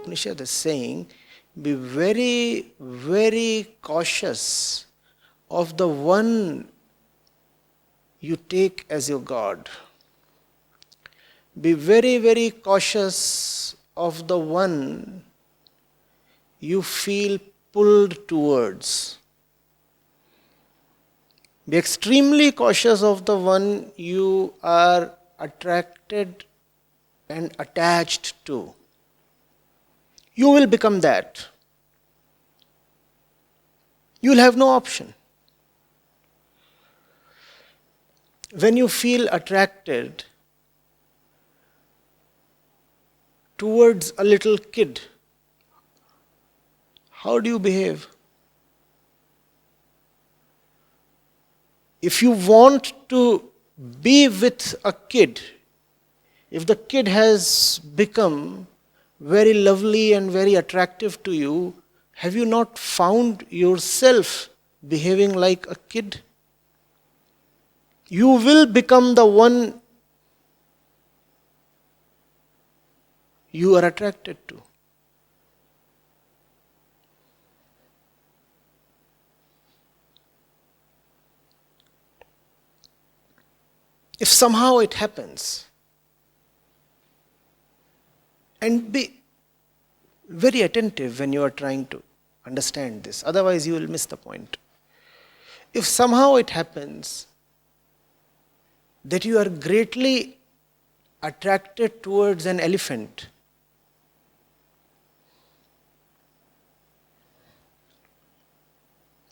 Upanishad is saying, be very, very cautious of the one you take as your God. Be very, very cautious of the one you feel pulled towards. Be extremely cautious of the one you are attracted and attached to. You will become that. You will have no option. When you feel attracted towards a little kid, how do you behave? If you want to be with a kid, if the kid has become very lovely and very attractive to you, have you not found yourself behaving like a kid? You will become the one you are attracted to. If somehow it happens, and be very attentive when you are trying to understand this, otherwise you will miss the point. If somehow it happens that you are greatly attracted towards an elephant,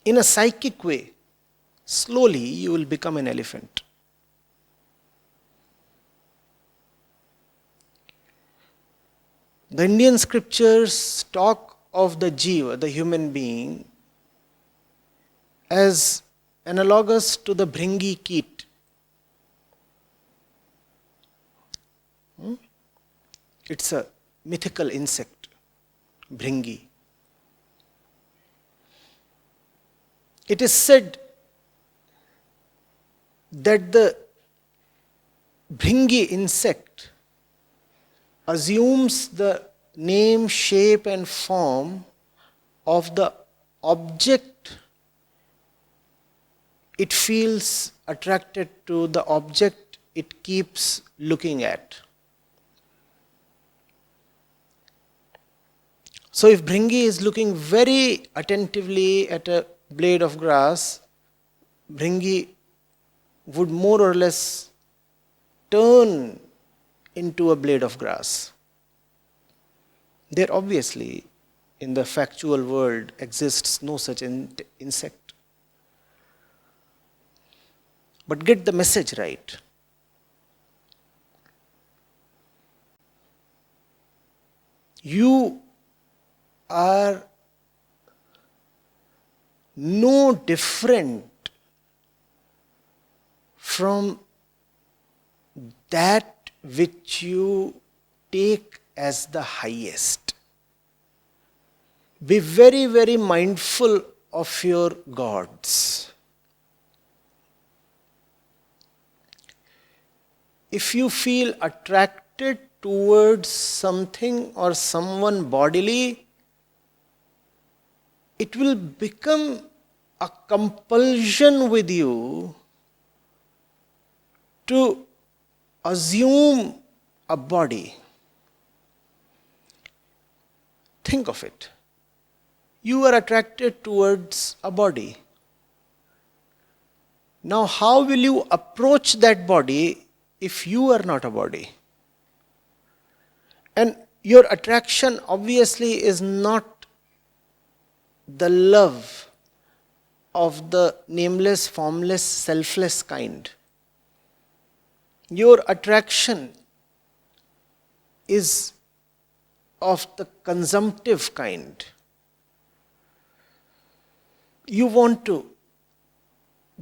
in a psychic way, slowly you will become an elephant. The Indian scriptures talk of the jiva, the human being, as analogous to the bhringi keet. It's a mythical insect, bhringi. It is said that the bhringi insect assumes the name, shape and form of the object it feels attracted to, the object it keeps looking at. So if bhringi is looking very attentively at a blade of grass, bhringi would more or less turn into a blade of grass. There obviously, in the factual world, exists no such insect. But get the message right. You are no different from that which you take as the highest. Be very, very mindful of your gods. If you feel attracted towards something or someone bodily, it will become a compulsion with you to assume a body. Think of it. You are attracted towards a body. Now, how will you approach that body if you are not a body? And your attraction obviously is not the love of the nameless, formless, selfless kind. Your attraction is of the consumptive kind. You want to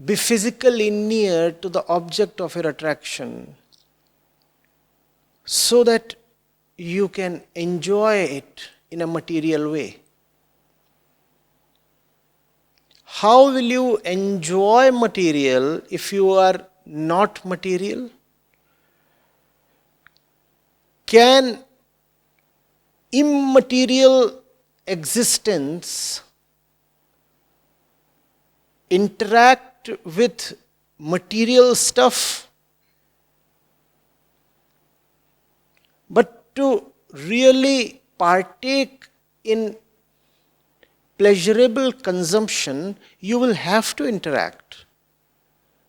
be physically near to the object of your attraction so that you can enjoy it in a material way. How will you enjoy material if you are not material? Can immaterial existence interact with material stuff, but to really partake in pleasurable consumption, you will have to interact.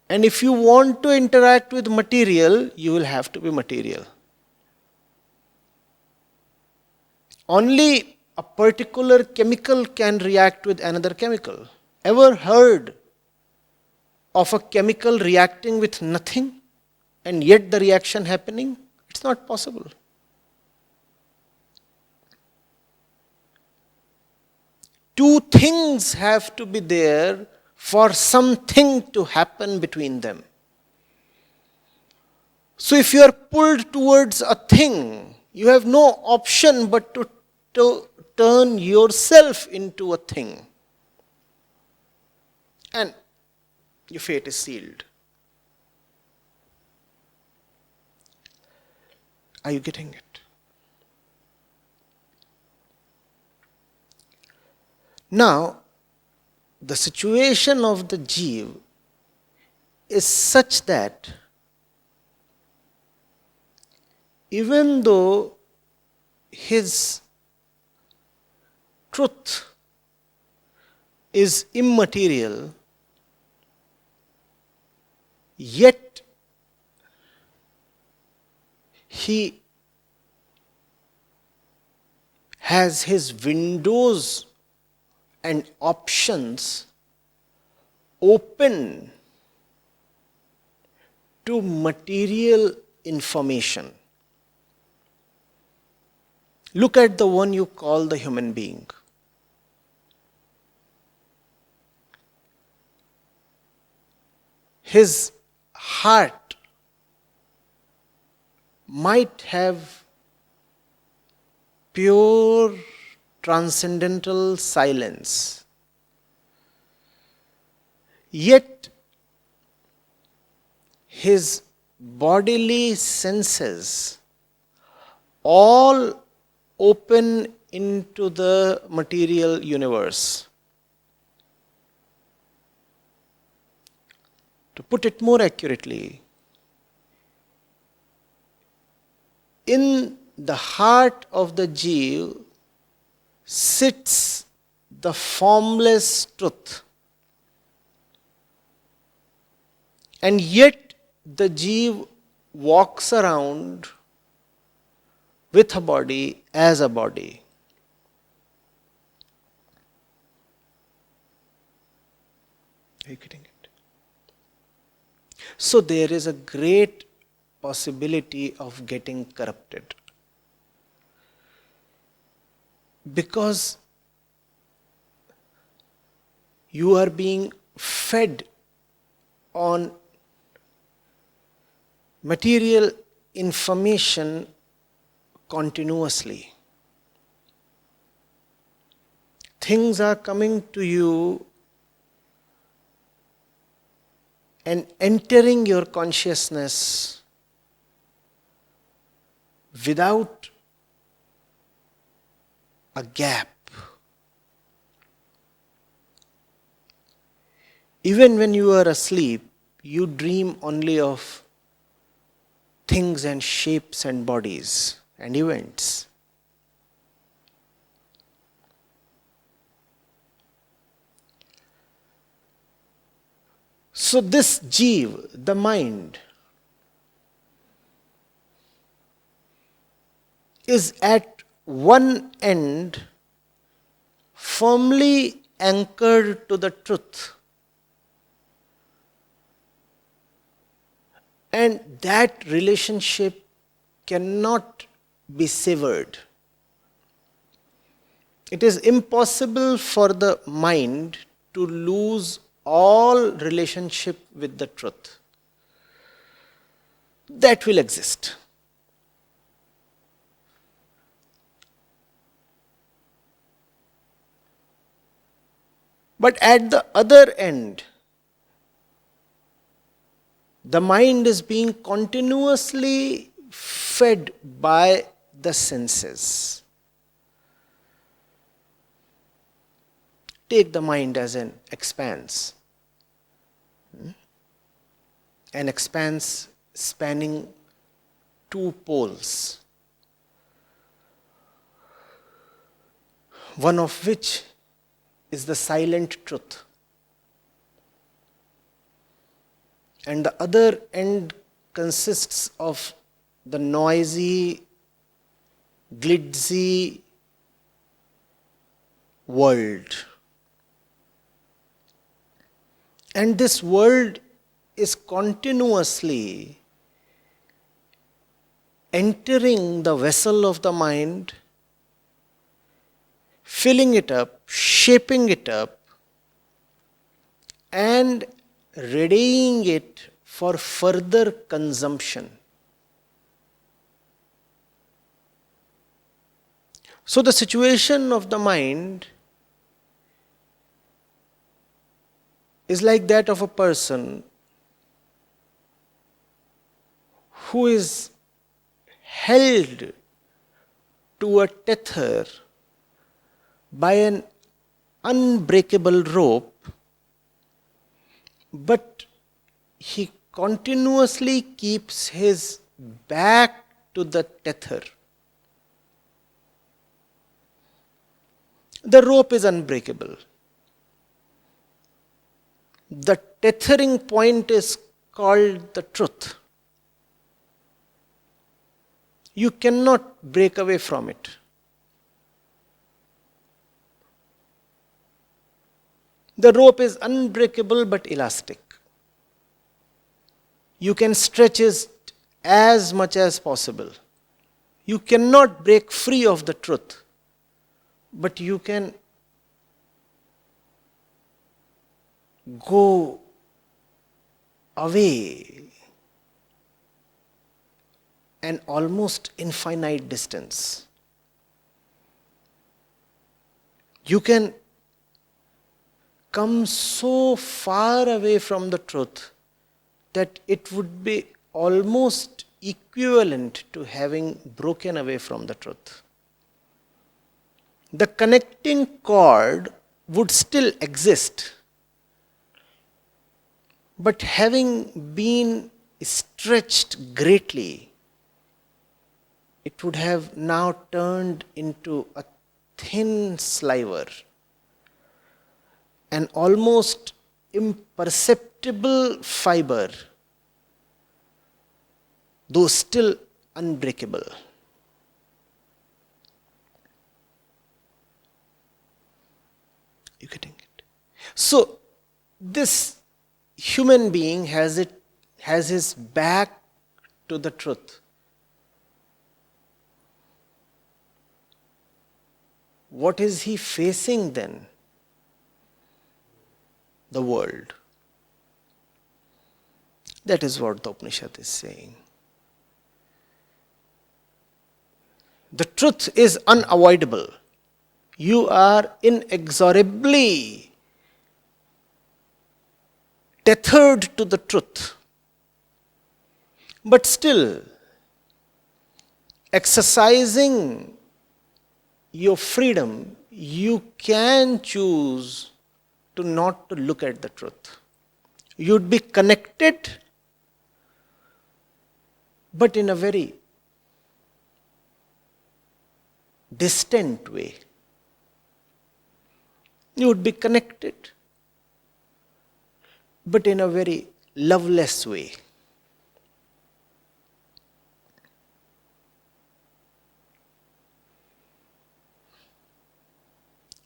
And if you want to interact with material, you will have to be material. Only a particular chemical can react with another chemical. Ever heard of a chemical reacting with nothing and yet the reaction happening? It's not possible. Two things have to be there for something to happen between them. So if you are pulled towards a thing, you have no option but to turn yourself into a thing. And your fate is sealed. Are you getting it? Now, the situation of the Jeev is such that even though his truth is immaterial, yet he has his windows and options open to material information. Look at the one you call the human being. His heart might have pure transcendental silence, yet his bodily senses all open into the material universe. To put it more accurately, in the heart of the Jeev sits the formless truth. And yet the Jeev walks around with a body as a body. Are you getting it? So there is a great possibility of getting corrupted. Because you are being fed on material information continuously. Things are coming to you and entering your consciousness without a gap. Even when you are asleep, you dream only of things and shapes and bodies and events. So this Jeev, the mind, is at one end firmly anchored to the truth. And that relationship cannot be severed. It is impossible for the mind to lose all relationship with the truth. That will exist. But at the other end, the mind is being continuously fed by the senses. take the mind as an expanse. An expanse spanning two poles, one of which is the silent truth, and the other end consists of the noisy, glitzy world. And this world is continuously entering the vessel of the mind, filling it up, shaping it up, and readying it for further consumption. So the situation of the mind is like that of a person who is held to a tether by an unbreakable rope, but he continuously keeps his back to the tether. The rope is unbreakable. The tethering point is called the truth. You cannot break away from it. The rope is unbreakable but elastic. You can stretch it as much as possible. You cannot break free of the truth, but you can go away an almost infinite distance. You can come so far away from the truth that it would be almost equivalent to having broken away from the truth. The connecting cord would still exist, but having been stretched greatly, it would have now turned into a thin sliver, an almost imperceptible fiber, though still unbreakable. You getting it? So this human being has his back to the truth. What is he facing then? The world. That is what the Upanishad is saying. The truth is unavoidable. You are inexorably tethered to the truth. But still, exercising your freedom, you can choose to not to look at the truth. You'd be connected, but in a very distant way. You would be connected, but in a very loveless way.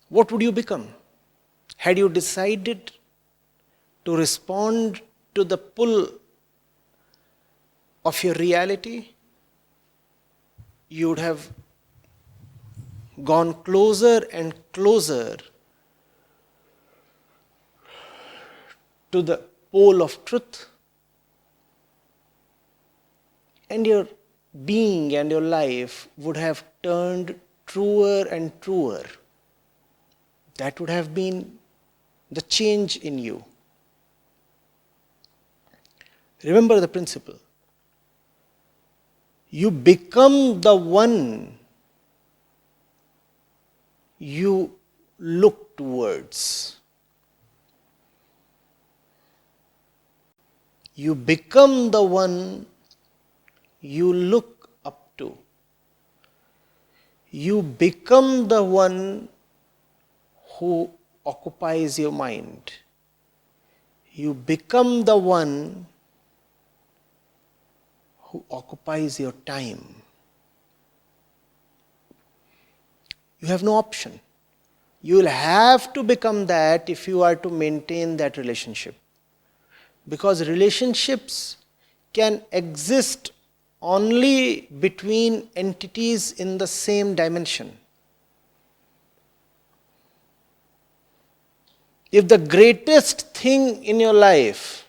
What would you become? Had you decided to respond to the pull of your reality, you would have gone closer and closer to the pole of truth, and your being and your life would have turned truer and truer. That would have been the change in you. Remember the principle. You become the one you look towards. You become the one you look up to. You become the one who occupies your mind. You become the one who occupies your time. You have no option. You will have to become that if you are to maintain that relationship. Because relationships can exist only between entities in the same dimension. If the greatest thing in your life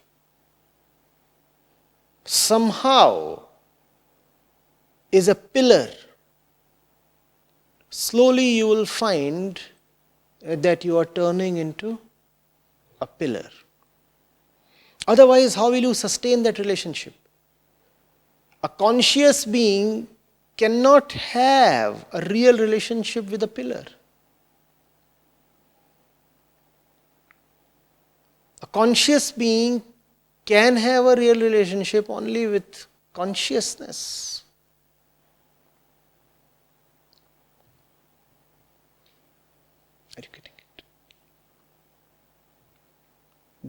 somehow is a pillar, slowly you will find that you are turning into a pillar. Otherwise, how will you sustain that relationship? A conscious being cannot have a real relationship with a pillar. A conscious being can have a real relationship only with consciousness. Are you getting it?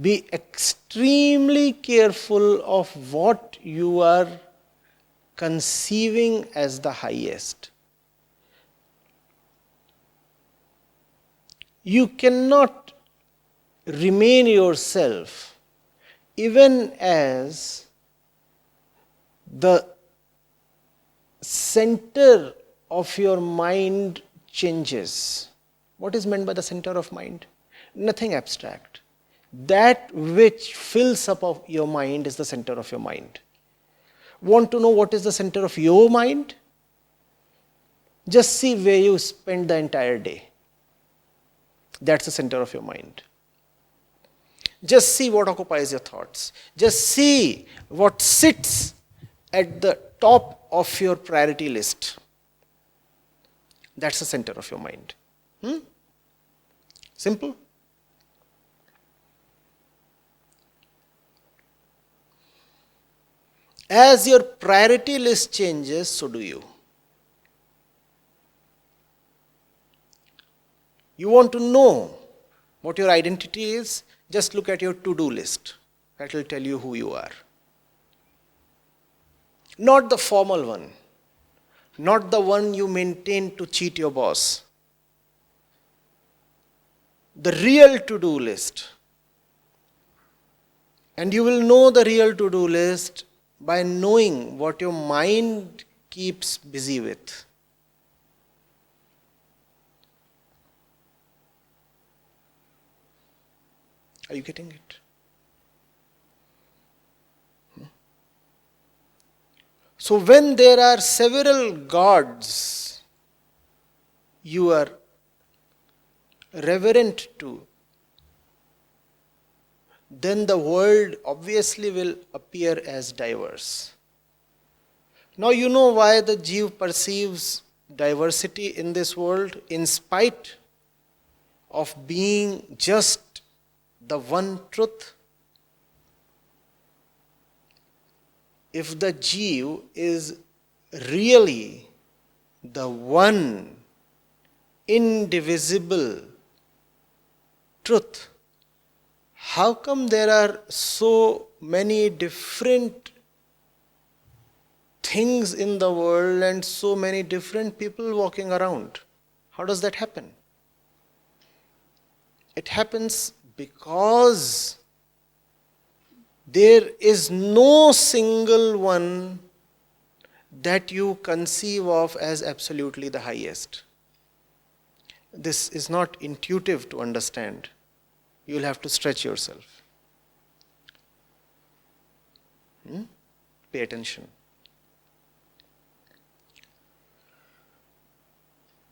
Be extremely careful of what you are conceiving as the highest. You cannot remain yourself even as the center of your mind changes. What is meant by the center of mind? Nothing abstract. That which fills up of your mind is the center of your mind. Want to know what is the center of your mind? Just see where you spend the entire day. That's the center of your mind. Just see what occupies your thoughts. Just see what sits at the top of your priority list. That's the center of your mind. Simple? As your priority list changes, so do you. You want to know what your identity is? Just look at your to-do list. That will tell you who you are. Not the formal one. Not the one you maintain to cheat your boss. The real to-do list. And you will know the real to-do list by knowing what your mind keeps busy with. Are you getting it? So when there are several gods you are reverent to, then the world obviously will appear as diverse. Now you know why the Jeev perceives diversity in this world in spite of being just the one truth. If the Jeev is really the one indivisible truth, how come there are so many different things in the world and so many different people walking around? How does that happen? It happens because there is no single one that you conceive of as absolutely the highest. This is not intuitive to understand. You will have to stretch yourself. Pay attention.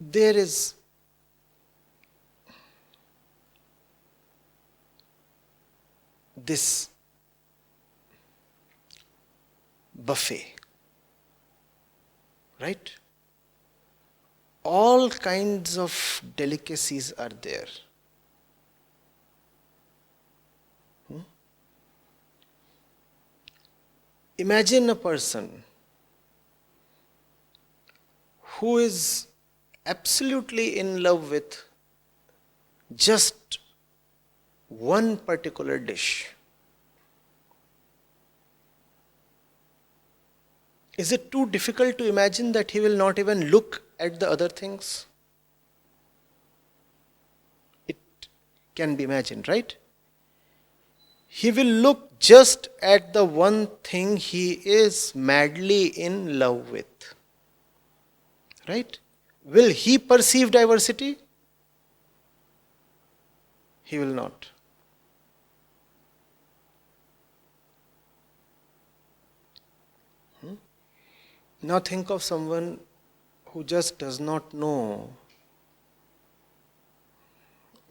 There is this buffet, right? all kinds of delicacies are there. Imagine a person who is absolutely in love with just one particular dish. Is it too difficult to imagine that he will not even look at the other things? It can be imagined, right? He will look just at the one thing he is madly in love with. Right? Will he perceive diversity? He will not. Now think of someone who just does not know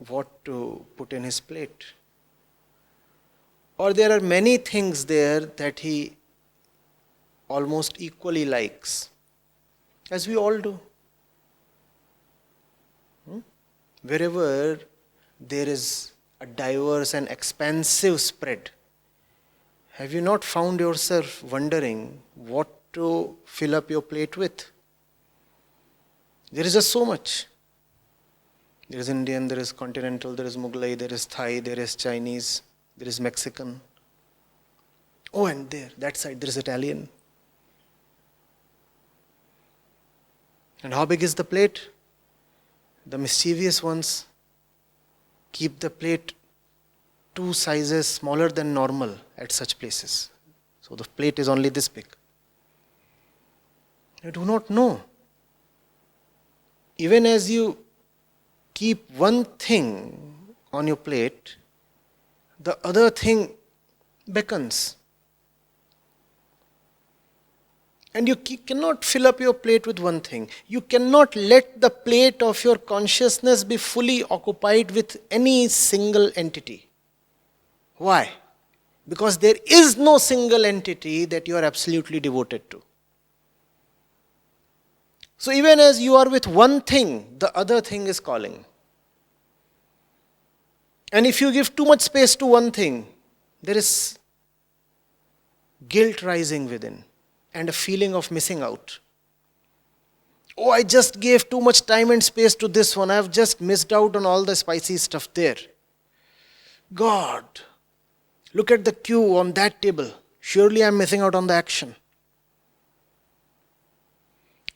what to put in his plate. Or there are many things there that he almost equally likes, as we all do. Wherever there is a diverse and expansive spread, have you not found yourself wondering what to fill up your plate with? There is just so much. There is Indian, there is continental, there is Mughlai, there is Thai, there is Chinese, there is Mexican. Oh, and there, that side, there is Italian. And how big is the plate? The mischievous ones keep the plate 2 sizes smaller than normal at such places. So the plate is only this big. You do not know. Even as you keep one thing on your plate, the other thing beckons. And you cannot fill up your plate with one thing. You cannot let the plate of your consciousness be fully occupied with any single entity. Why? Because there is no single entity that you are absolutely devoted to. So even as you are with one thing, the other thing is calling. And if you give too much space to one thing, there is guilt rising within and a feeling of missing out. Oh, I just gave too much time and space to this one. I have just missed out on all the spicy stuff there. God, look at the queue on that table. Surely I am missing out on the action.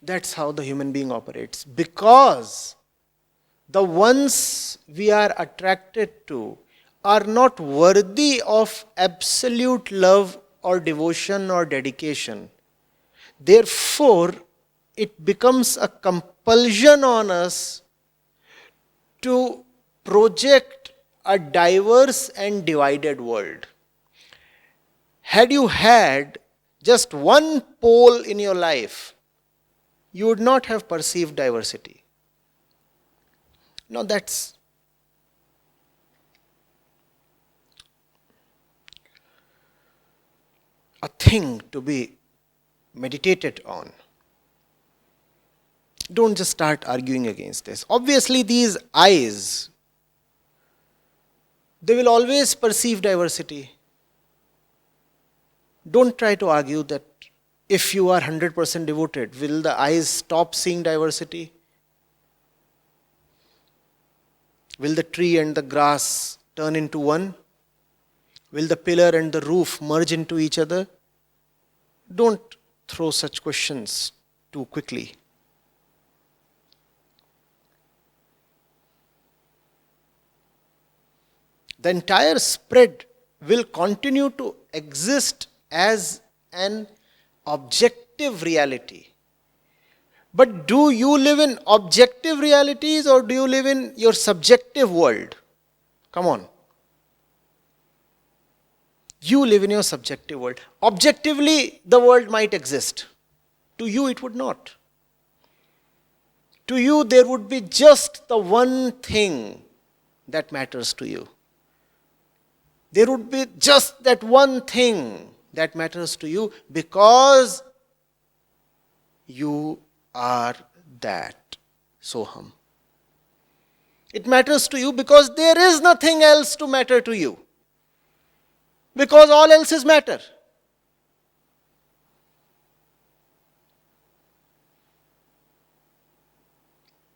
That's how the human being operates. Because the ones we are attracted to are not worthy of absolute love or devotion or dedication. Therefore, it becomes a compulsion on us to project a diverse and divided world. Had you had just one pole in your life, you would not have perceived diversity. Now that's a thing to be meditated on. Don't just start arguing against this. Obviously, these eyes, they will always perceive diversity. Don't try to argue that if you are 100% devoted, will the eyes stop seeing diversity? Will the tree and the grass turn into one? Will the pillar and the roof merge into each other? Don't throw such questions too quickly. The entire spread will continue to exist as an objective reality. But do you live in objective realities or do you live in your subjective world? Come on. You live in your subjective world. Objectively, the world might exist. To you, it would not. To you, there would be just the one thing that matters to you. There would be just that one thing that matters to you because you are that. Soham. It matters to you because there is nothing else to matter to you. Because all else is matter.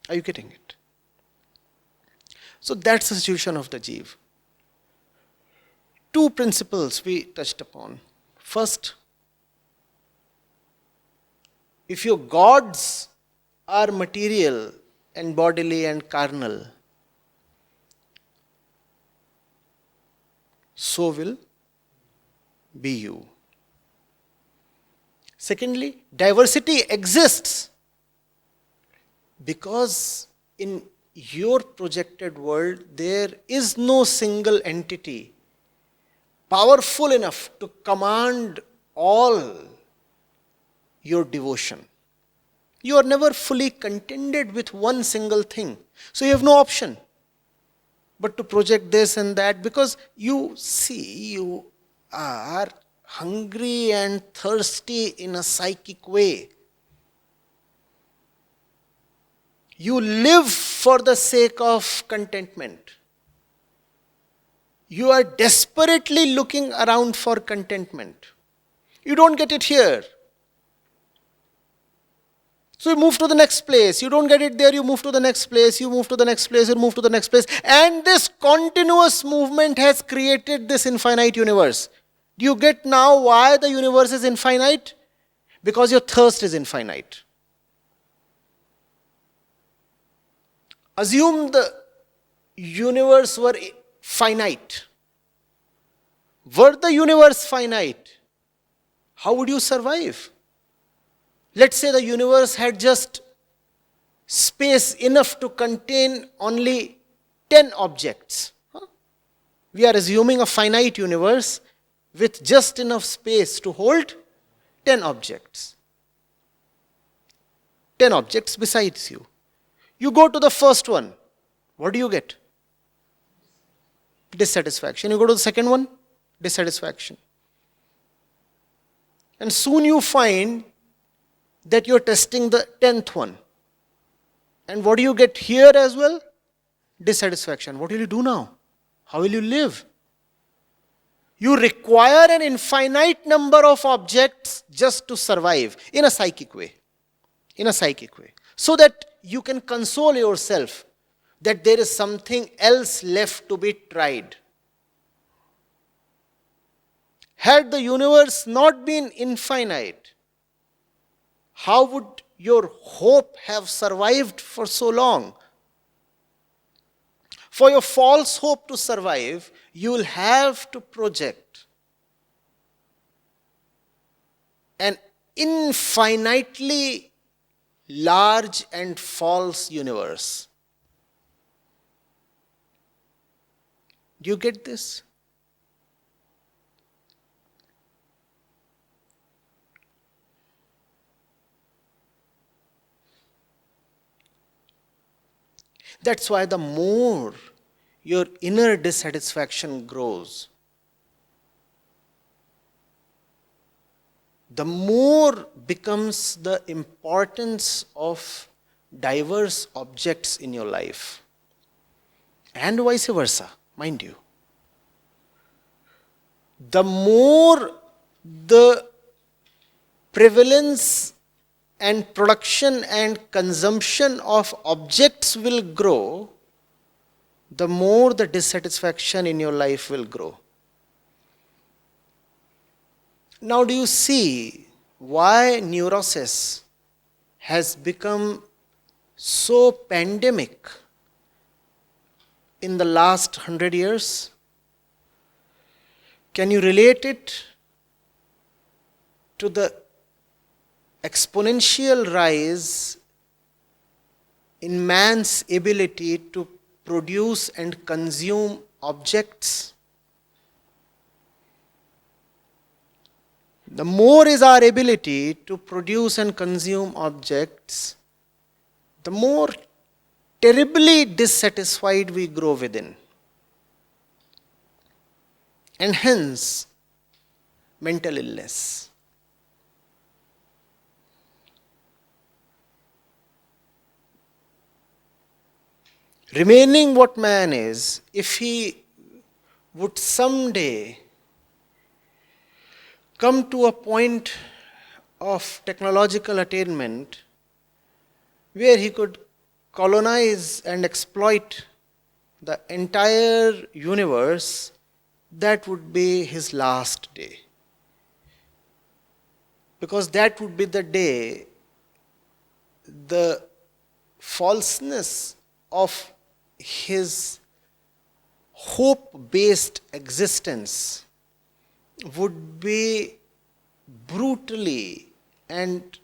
Are you getting it? So that's the situation of the Jeev. Two principles we touched upon. First, if your gods are material and bodily and carnal, so will be you. Secondly, diversity exists because in your projected world there is no single entity powerful enough to command all your devotion. You are never fully contented with one single thing. So you have no option but to project this and that, because you see you are hungry and thirsty in a psychic way. You live for the sake of contentment. You are desperately looking around for contentment. You don't get it here. So you move to the next place. You don't get it there, you move to the next place, you move to the next place, you move to the next place. And this continuous movement has created this infinite universe. Do you get now why the universe is infinite? Because your thirst is infinite. Assume the universe were finite. Were the universe finite, how would you survive? Let's say the universe had just space enough to contain only 10 objects. We are assuming a finite universe with just enough space to hold 10 objects. 10 objects besides you. You go to the first one. What do you get? Dissatisfaction. You go to the second one. Dissatisfaction. And soon you find that you're testing the 10th one. And what do you get here as well? Dissatisfaction. What will you do now? How will you live? You require an infinite number of objects just to survive in a psychic way. In a psychic way. So that you can console yourself that there is something else left to be tried. Had the universe not been infinite, how would your hope have survived for so long? For your false hope to survive, you will have to project an infinitely large and false universe. Do you get this? That's why the more your inner dissatisfaction grows, the more becomes the importance of diverse objects in your life. And vice versa, mind you. The more the prevalence and production and consumption of objects will grow, the more the dissatisfaction in your life will grow. Now, do you see why neurosis has become so pandemic in the last 100 years? Can you relate it to the exponential rise in man's ability to produce and consume objects? The more is our ability to produce and consume objects, the more terribly dissatisfied we grow within. And hence, mental illness. Remaining what man is, if he would someday come to a point of technological attainment where he could colonize and exploit the entire universe, that would be his last day. Because that would be the day the falseness of his hope-based existence would be brutally and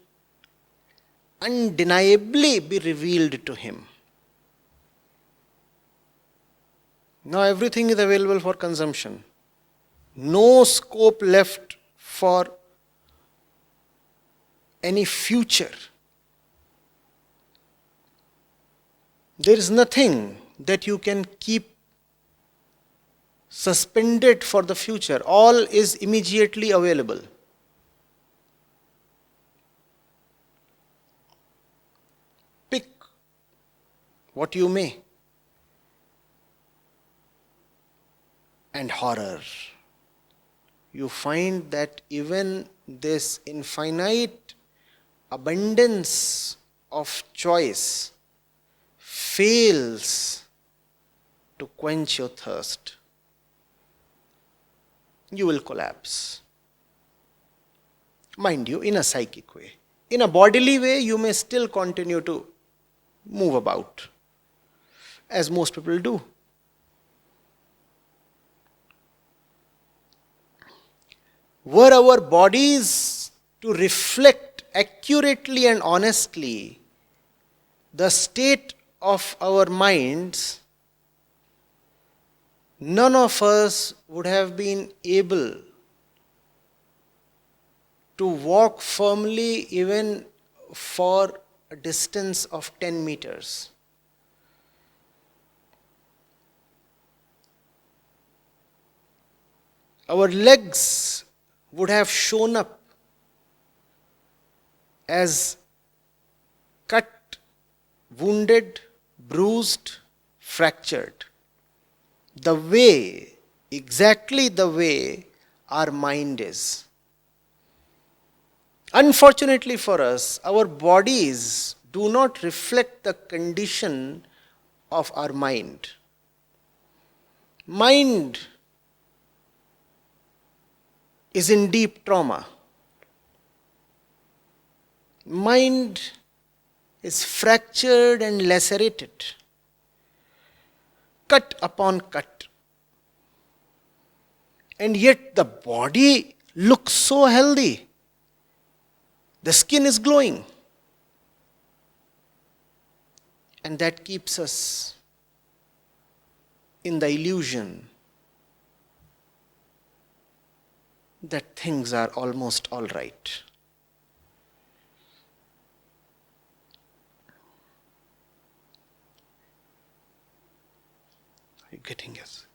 undeniably be revealed to him. Now everything is available for consumption. No scope left for any future. There is nothing that you can keep suspended for the future. All is immediately available. Pick what you may. And horror. You find that even this infinite abundance of choice fails to quench your thirst. You will collapse. Mind you, in a psychic way. In a bodily way, you may still continue to move about, as most people do. Were our bodies to reflect accurately and honestly the state of our minds, none of us would have been able to walk firmly even for a distance of 10 meters. Our legs would have shown up as cut, wounded, bruised, fractured. The way, exactly the way our mind is. Unfortunately for us, our bodies do not reflect the condition of our mind. Mind is in deep trauma. Mind is fractured and lacerated, cut upon cut. And yet the body looks so healthy. The skin is glowing. And that keeps us in the illusion that things are almost all right. Are you getting it?